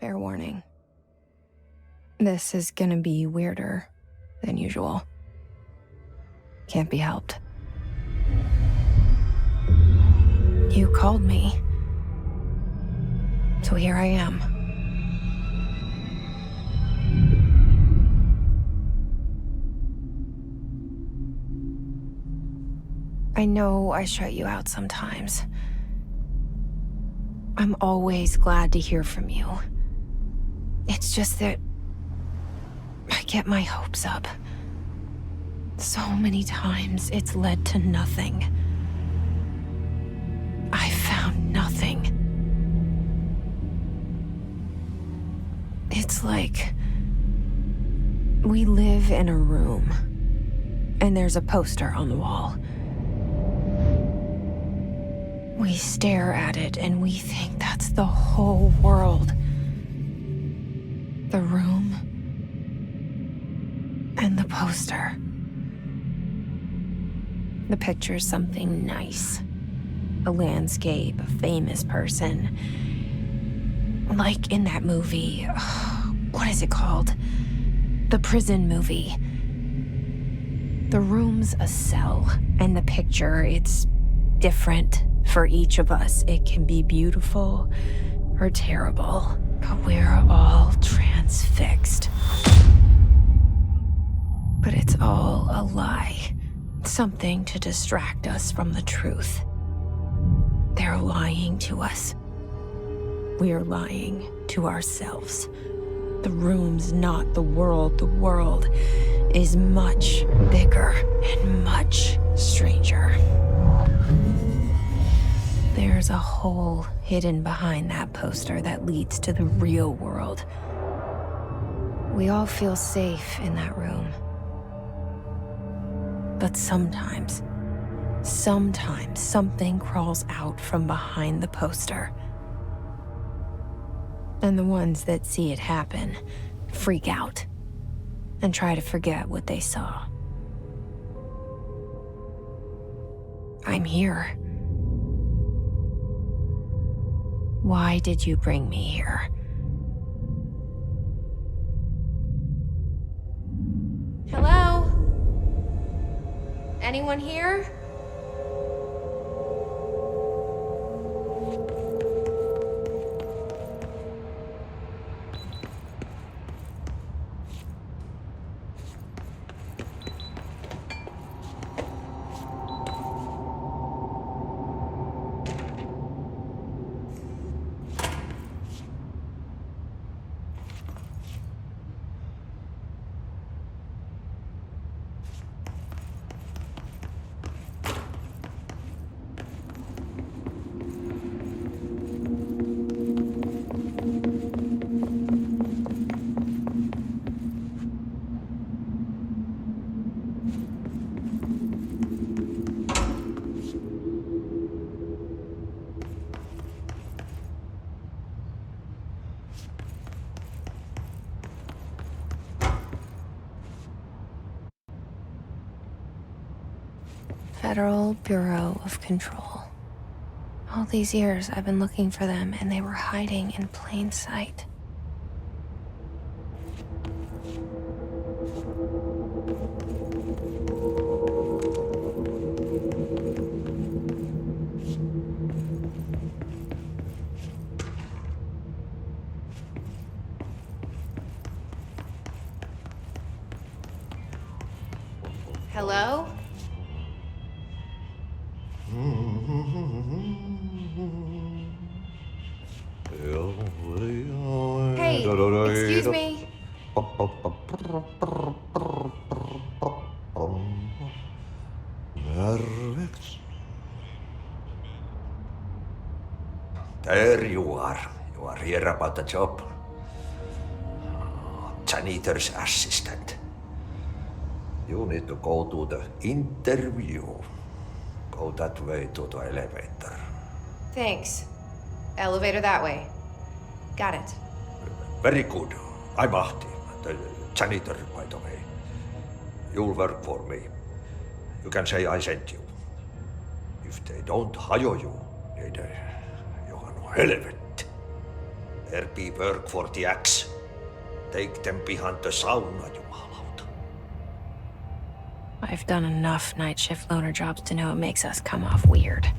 Fair warning. This is gonna be weirder than usual. Can't be helped. You called me. So here I am. I know I shut you out sometimes. I'm always glad to hear from you. It's just that I get my hopes up. So many times it's led to nothing. I found nothing. It's like we live in a room, and there's a poster on the wall. We stare at it and we think that's the whole world. The room and the poster. The picture's something nice. A landscape, a famous person. Like in that movie, what is it called? The prison movie. The room's a cell, and the picture, it's different for each of us. It can be beautiful or terrible, but we're all transfixed. But it's all a lie. Something to distract us from the truth. They're lying to us. We're lying to ourselves. The room's not the world. The world is much bigger and much stranger. There's a hole hidden behind that poster that leads to the real world. We all feel safe in that room. But sometimes something crawls out from behind the poster. And the ones that see it happen freak out and try to forget what they saw. I'm here. Why did you bring me here? Hello? Anyone here? Federal Bureau of Control. All these years I've been looking for them, and they were hiding in plain sight. Hello? Hey, excuse me. There you are. You are here about the job. Janitor's assistant. You need to go to the interview. Go that way to the elevator. Thanks. Elevator that way. Got it. Very good. I'm Martti, the janitor, by the way. You'll work for me. You can say I sent you. If they don't hire you, niin Johan on helvetti. There be work for the axe. Take them behind the sauna, jumalauta. I've done enough night shift loner jobs to know it makes us come off weird.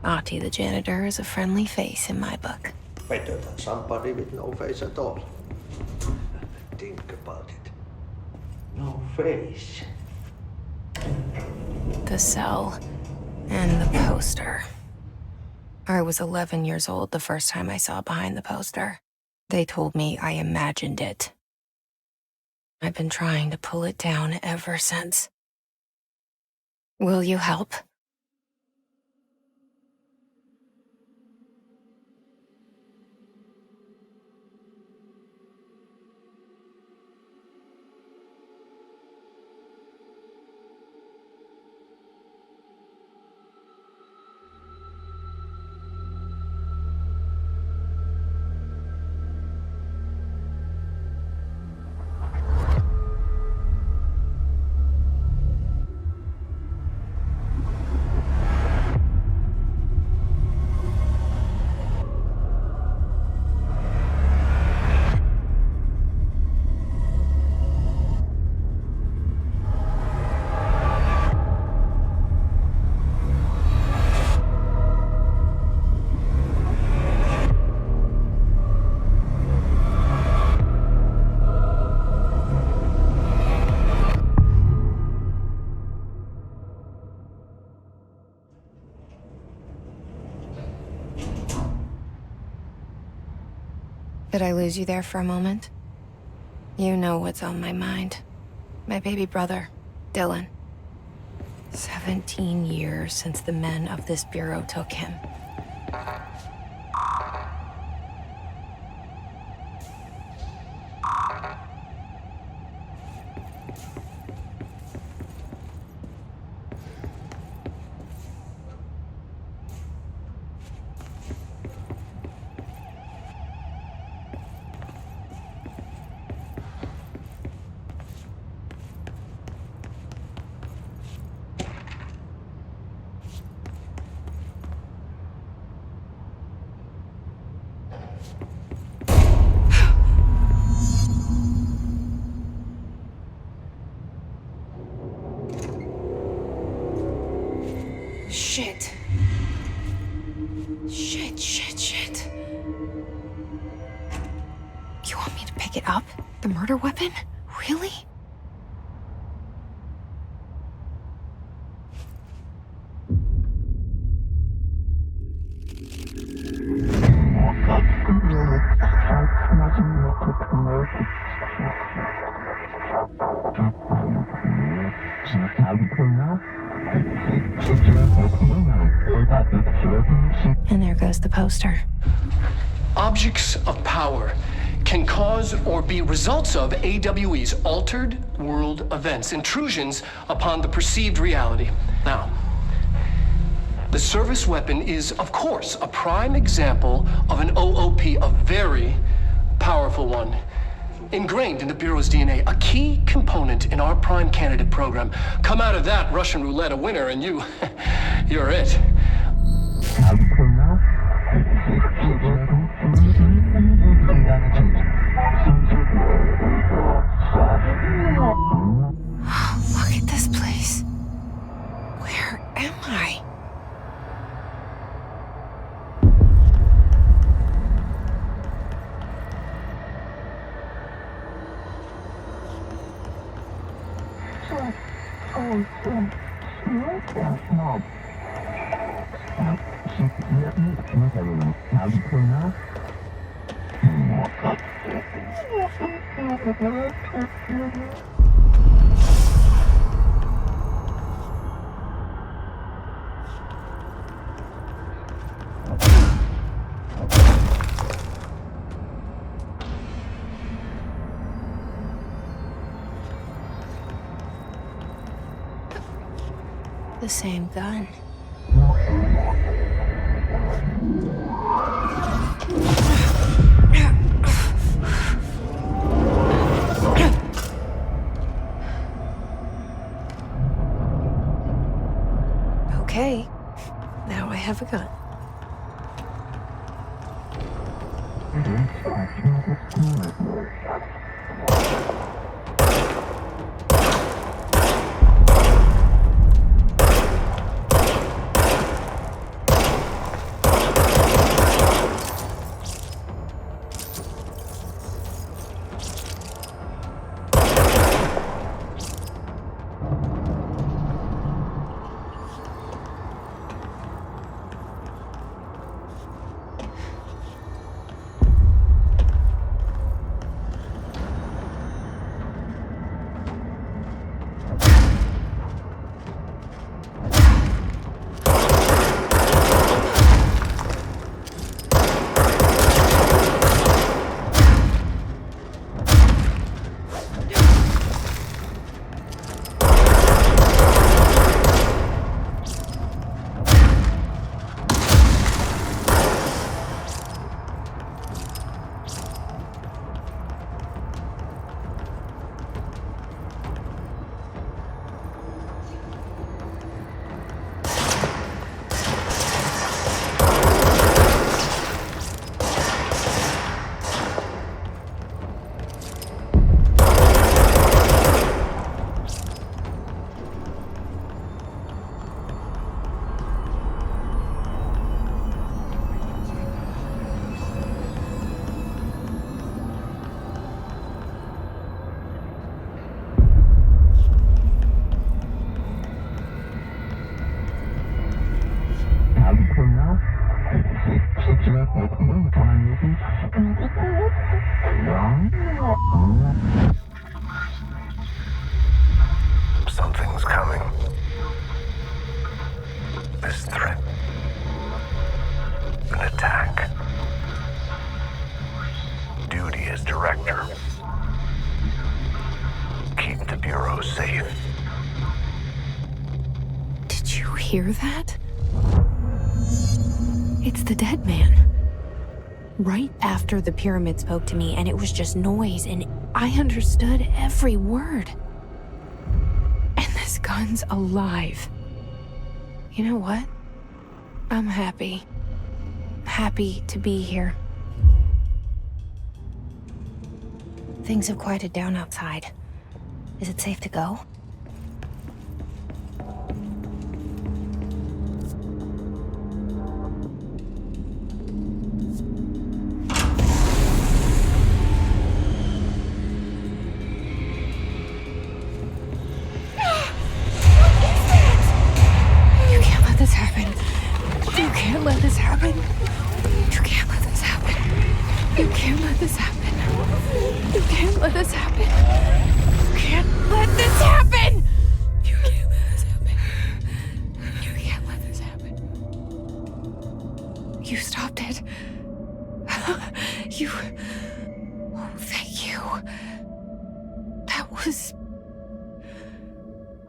Ahti the janitor is a friendly face in my book. Better than somebody with no face at all. Think about it. No face. The cell and the poster. I was 11 years old the first time I saw behind the poster. They told me I imagined it. I've been trying to pull it down ever since. Will you help? Did I lose you there for a moment? You know what's on my mind. My baby brother, Dylan. 17 years since the men of this bureau took him. Shit. Shit. You want me to pick it up? The murder weapon? Really? And there goes the poster. Objects of power can cause or be results of AWE's altered world events, intrusions upon the perceived reality. Now, the service weapon is, of course, a prime example of an OOP, a very powerful one. Ingrained in the Bureau's DNA, a key component in our prime candidate program. Come out of that Russian roulette a winner and you're it. Look at this place. Where am I? The same gun. Okay, now I have a gun. Something's coming. This threat. An attack. Duty as director. Keep the Bureau safe. Did you hear that? It's the dead man. Right after the pyramid spoke to me, and it was just noise, and I understood every word. And this gun's alive. You know what? I'm happy. Happy to be here. Things have quieted down outside. Is it safe to go?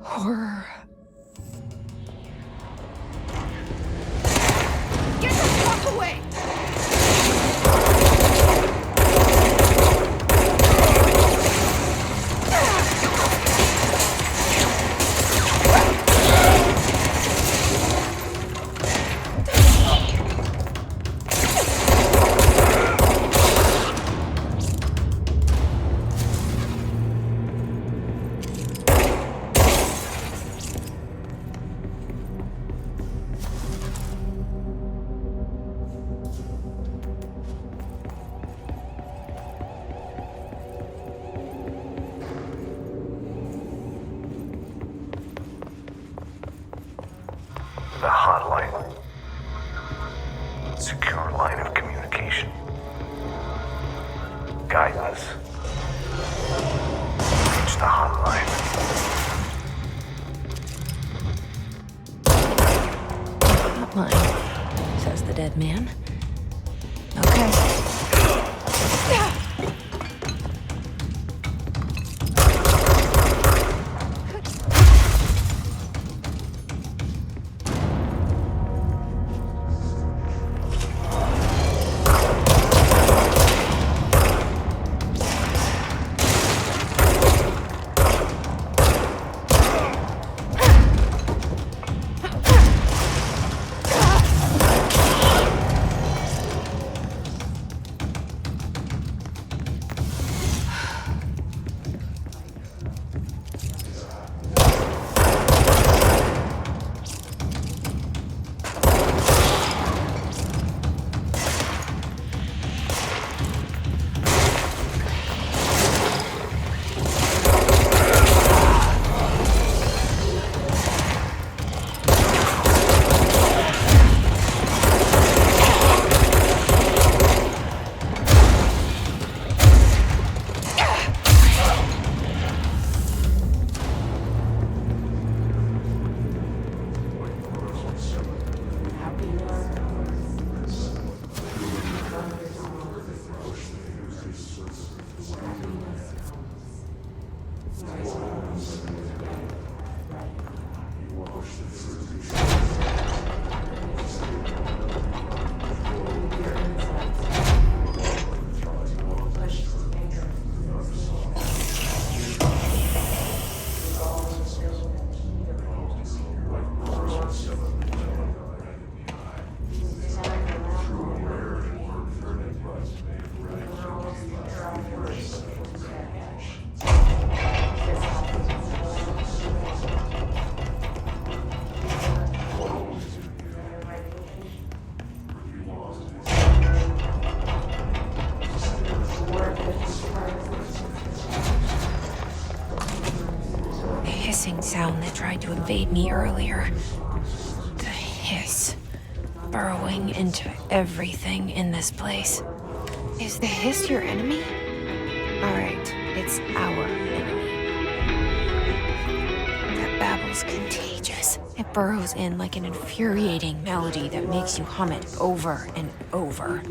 Horror. Get the fuck away! The hotline. Secure line of communication. Guidance. Reach the hotline. Hotline, says the dead man. Okay. sound that tried to invade me earlier. The hiss. Burrowing into everything in this place. Is the hiss your enemy? Alright, it's our enemy. That babble's contagious. It burrows in like an infuriating melody that makes you hum it over and over.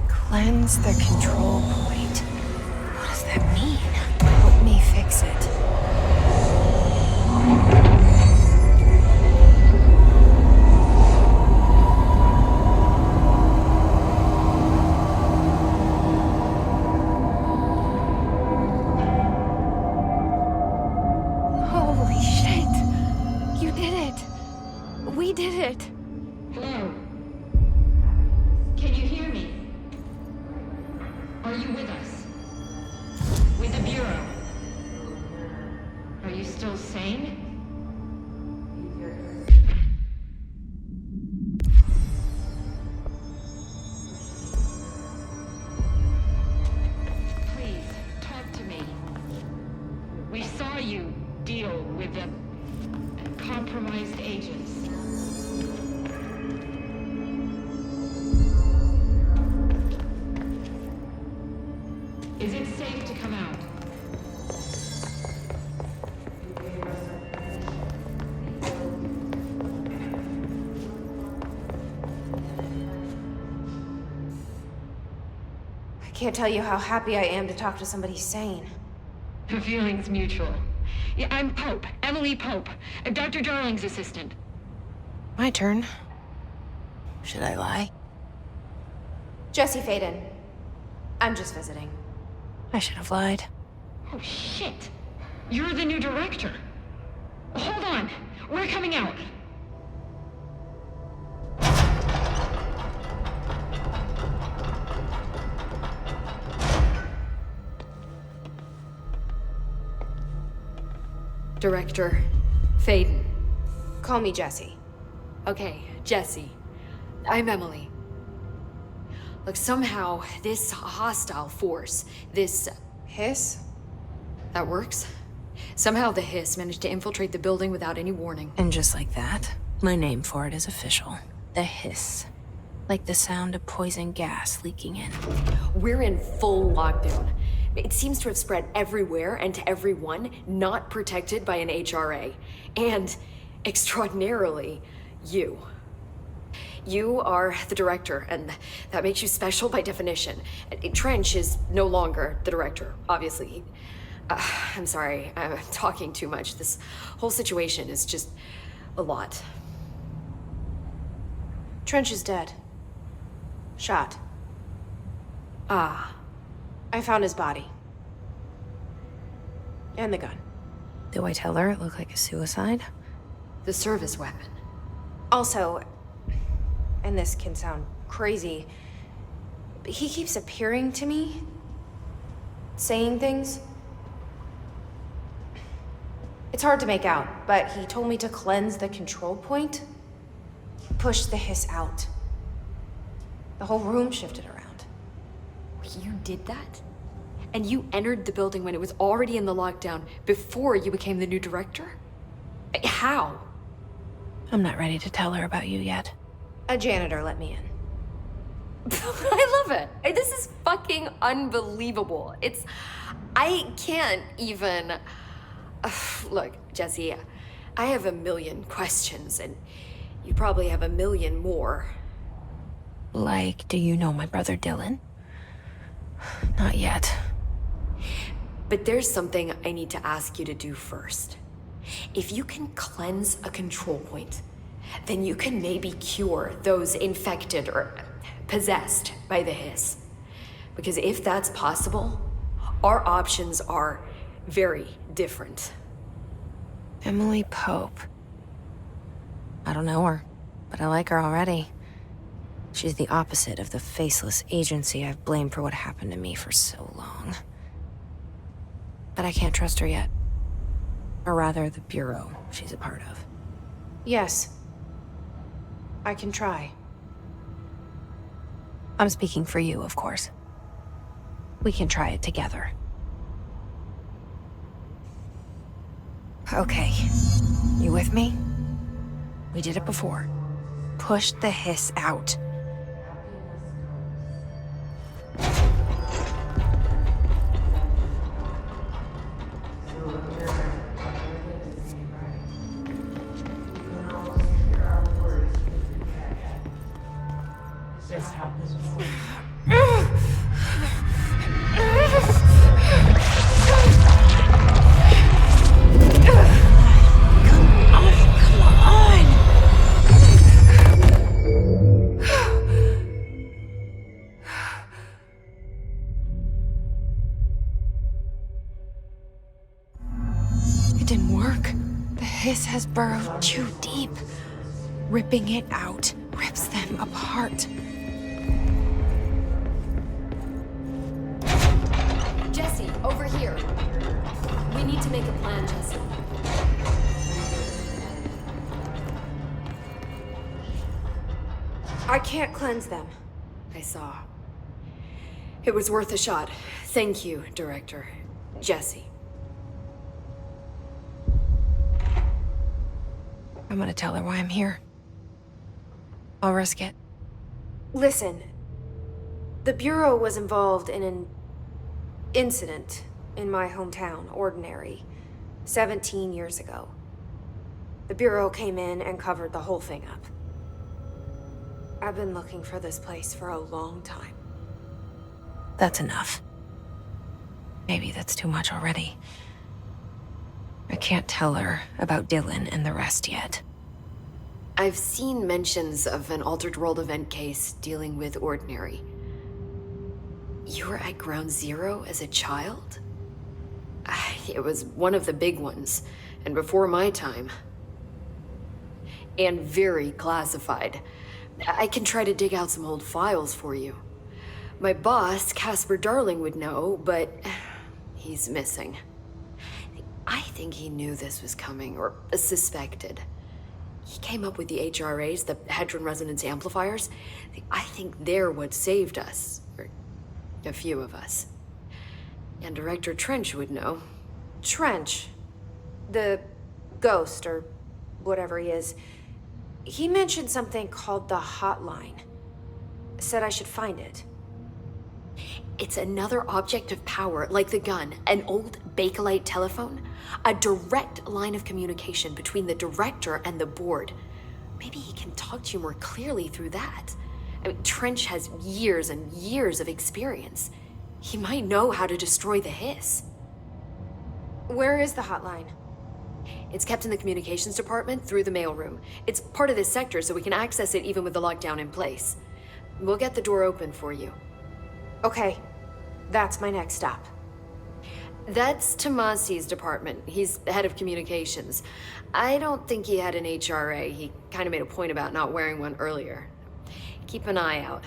Cleanse the control point. What does that mean? Help me fix it. Holy shit! You did it! We did it! Hello? Can you hear me? Are you with us? With the Bureau? Are you still sane? Please, talk to me. We saw you deal with the compromised agents. Is it safe to come out? I can't tell you how happy I am to talk to somebody sane. The feeling's mutual. Yeah, I'm Pope, Emily Pope, Dr. Darling's assistant. My turn. Should I lie? Jesse Faden. I'm just visiting. I should have lied. Oh, shit. You're the new director. Hold on. We're coming out. Director Faden. Call me Jesse. Okay, Jesse. I'm Emily. Look, somehow this hostile force, this... Hiss? that works? Somehow the hiss managed to infiltrate the building without any warning. And just like that, my name for it is official. The hiss. Like the sound of poison gas leaking in. We're in full lockdown. It seems to have spread everywhere and to everyone not protected by an HRA. And, extraordinarily, you. You are the director, and that makes you special by definition. Trench is no longer the director, obviously. I'm sorry, I'm talking too much. This whole situation is just a lot. Trench is dead. Shot. Ah. I found his body. And the gun. Do I tell her it looked like a suicide? The service weapon. Also, and this can sound crazy, but he keeps appearing to me, saying things. It's hard to make out, but he told me to cleanse the control point, push the hiss out. The whole room shifted around. You did that? And you entered the building when it was already in the lockdown before you became the new director? How? I'm not ready to tell her about you yet. A janitor let me in. I love it. This is fucking unbelievable. I can't even... Look, Jesse, I have a million questions, and you probably have a million more. Like, do you know my brother Dylan? Not yet. But there's something I need to ask you to do first. If you can cleanse a control point, then you can maybe cure those infected or possessed by the hiss. Because if that's possible, our options are very different. Emily Pope. I don't know her, but I like her already. She's the opposite of the faceless agency I've blamed for what happened to me for so long. But I can't trust her yet. Or rather, the bureau she's a part of. Yes. I can try. I'm speaking for you, of course. We can try it together. Okay. You with me? We did it before. Push the hiss out. Has burrowed too deep. Ripping it out rips them apart. Jesse, over here. We need to make a plan, Jesse. I can't cleanse them. I saw. It was worth a shot. Thank you, Director. Jesse. I'm gonna tell her why I'm here. I'll risk it. Listen, the Bureau was involved in an incident in my hometown, Ordinary, 17 years ago. The Bureau came in and covered the whole thing up. I've been looking for this place for a long time. That's enough. Maybe that's too much already. I can't tell her about Dylan and the rest yet. I've seen mentions of an Altered World event case dealing with Ordinary. You were at Ground Zero as a child? It was one of the big ones, and before my time. And very classified. I can try to dig out some old files for you. My boss, Casper Darling, would know, but he's missing. I think he knew this was coming, or suspected. He came up with the HRAs, the Hadron Resonance Amplifiers. I think they're what saved us, or a few of us. And Director Trench would know. Trench? The ghost, or whatever he is. He mentioned something called the Hotline. Said I should find it. It's another object of power, like the gun, an old Bakelite telephone. A direct line of communication between the director and the board. Maybe he can talk to you more clearly through that. I mean, Trench has years and years of experience. He might know how to destroy the hiss. Where is the hotline? It's kept in the communications department through the mailroom. It's part of this sector, so we can access it even with the lockdown in place. We'll get the door open for you. Okay, that's my next stop. That's Tomasi's department. He's head of communications. I don't think he had an HRA. He kind of made a point about not wearing one earlier. Keep an eye out.